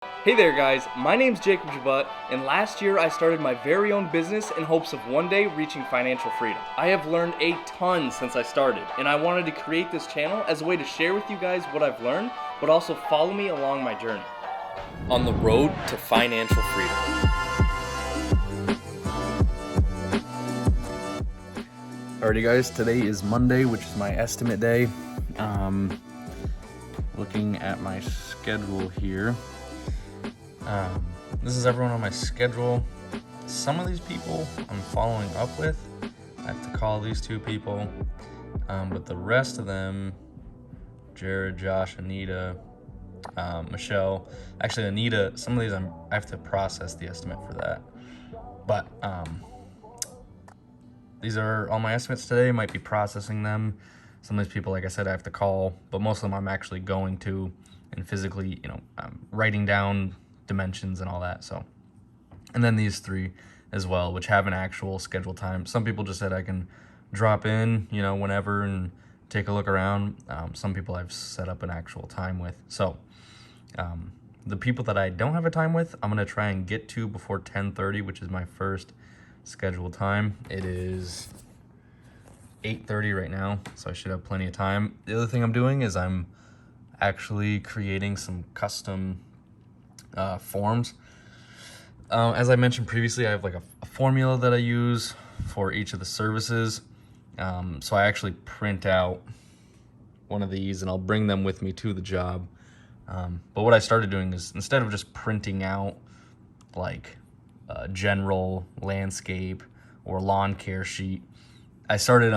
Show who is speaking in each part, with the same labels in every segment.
Speaker 1: Hey there guys, my name's Jacob Jabut, and last year I started my very own business in hopes of one day reaching financial freedom. I have learned a ton since I started, and I wanted to create this channel as a way to share with you guys what I've learned, but also follow me along my journey. On the road to financial freedom.
Speaker 2: Alrighty guys, today is Monday, which is my estimate day. Looking at my schedule here. This is everyone on my schedule. Some of these people I'm following up with. I have to call these two people. But the rest of them, Jared, Josh, Anita, Michelle. Actually, Anita, some of these I have to process the estimate for that. But these are all my estimates today. Might be processing them. Some of these people, like I said, I have to call, but most of them I'm actually going to and physically, writing down dimensions and all that. So, and then these three as well, which have an actual scheduled time. Some people just said I can drop in, whenever and take a look around. Some people I've set up an actual time with. So, the people that I don't have a time with, I'm gonna try and get to before 10:30, which is my first scheduled time. It is 8:30 right now, so I should have plenty of time. The other thing I'm doing is I'm actually creating some custom forms. As I mentioned previously, I have like a formula that I use for each of the services. So I actually print out one of these and I'll bring them with me to the job. But what I started doing is, instead of just printing out like a general landscape or lawn care sheet, I started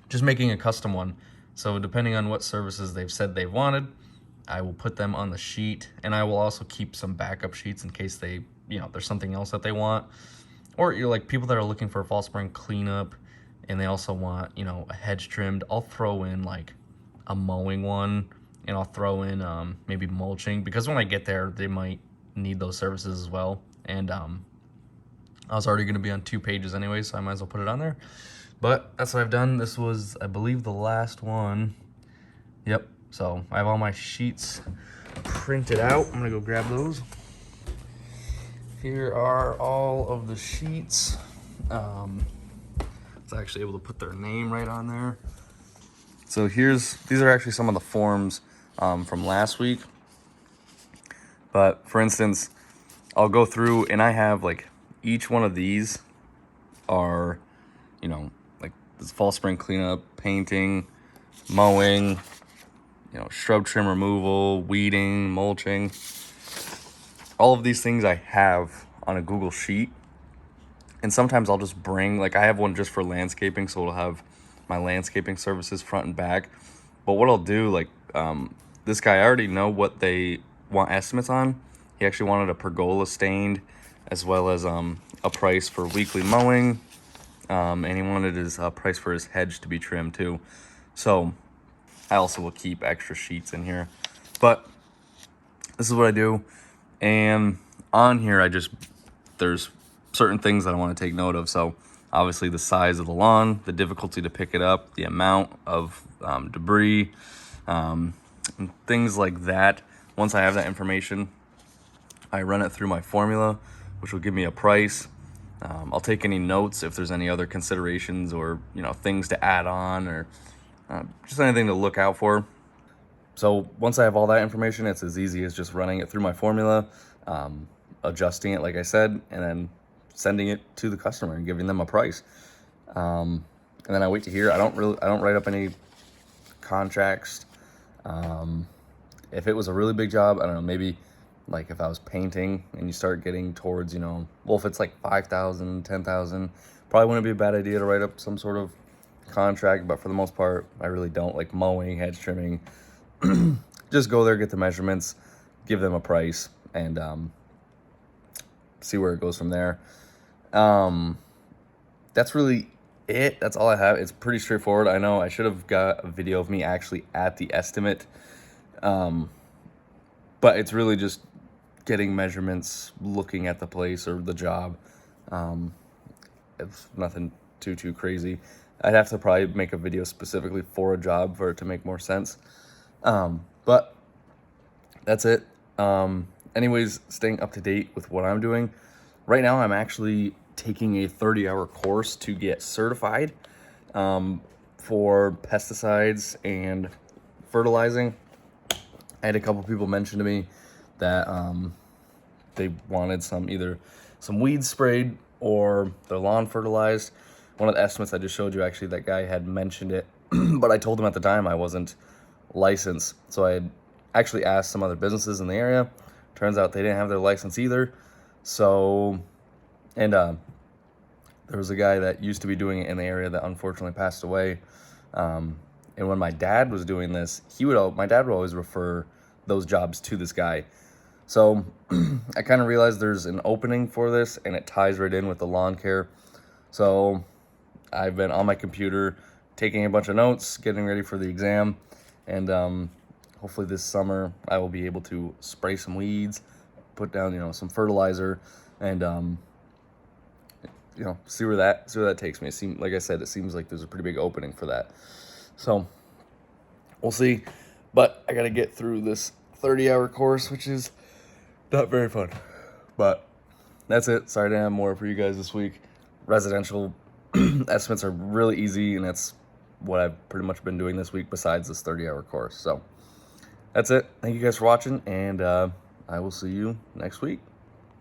Speaker 2: just making a custom one. So depending on what services they've said they wanted, I will put them on the sheet, and I will also keep some backup sheets in case they, there's something else that they want. Or you're like people that are looking for a fall spring cleanup and they also want, a hedge trimmed. I'll throw in like a mowing one, and I'll throw in maybe mulching, because when I get there, they might need those services as well. And I was already going to be on 2 pages anyway, so I might as well put it on there. But that's what I've done. This was, I believe, the last one. Yep. So I have all my sheets printed out. I'm gonna go grab those. Here are all of the sheets. I was actually able to put their name right on there. So these are actually some of the forms from last week. But for instance, I'll go through and I have like each one of these are, like this fall spring cleanup, painting, mowing, shrub trim removal, weeding, mulching. All of these things I have on a Google Sheet. And sometimes I'll just bring, like I have one just for landscaping, so it'll have my landscaping services front and back. But what I'll do, like this guy, I already know what they want estimates on. He actually wanted a pergola stained, as well as a price for weekly mowing. And he wanted his price for his hedge to be trimmed too. So I also will keep extra sheets in here, but this is what I do. And on here, there's certain things that I want to take note of. So obviously the size of the lawn, the difficulty to pick it up, the amount of debris, and things like that. Once I have that information, I run it through my formula, which will give me a price. I'll take any notes if there's any other considerations or, things to add on, or just anything to look out for. So once I have all that information, it's as easy as just running it through my formula, adjusting it like I said, and then sending it to the customer and giving them a price. And then I wait to hear. I don't write up any contracts. If it was a really big job, I don't know, maybe like if I was painting and you start getting towards, well, if it's like 5,000, 10,000, probably wouldn't be a bad idea to write up some sort of contract. But for the most part, I really don't. Like mowing, hedge trimming, just go there, get the measurements, give them a price, and see where it goes from there. That's really it. That's all I have. It's pretty straightforward. I know I should have got a video of me actually at the estimate, but it's really just getting measurements, looking at the place or the job. It's nothing too crazy. I'd have to probably make a video specifically for a job for it to make more sense. But that's it. Anyways, staying up to date with what I'm doing. Right now, I'm actually taking a 30-hour course to get certified for pesticides and fertilizing. I had a couple people mention to me that they wanted either some weeds sprayed or their lawn fertilized. One of the estimates I just showed you, actually, that guy had mentioned it, but I told him at the time I wasn't licensed. So I had actually asked some other businesses in the area. Turns out they didn't have their license either. So, and there was a guy that used to be doing it in the area that unfortunately passed away. And when my dad was doing this, my dad would always refer those jobs to this guy. So I kind of realized there's an opening for this, and it ties right in with the lawn care. So I've been on my computer taking a bunch of notes, getting ready for the exam, and hopefully this summer I will be able to spray some weeds, put down some fertilizer, and see where that takes me. Like I said, it seems like there's a pretty big opening for that. So we'll see. But I got to get through this 30-hour course, which is not very fun. But that's it. Sorry to have more for you guys this week. Residential estimates are really easy, and that's what I've pretty much been doing this week besides this 30-hour course. So that's it. Thank you guys for watching, and I will see you next week.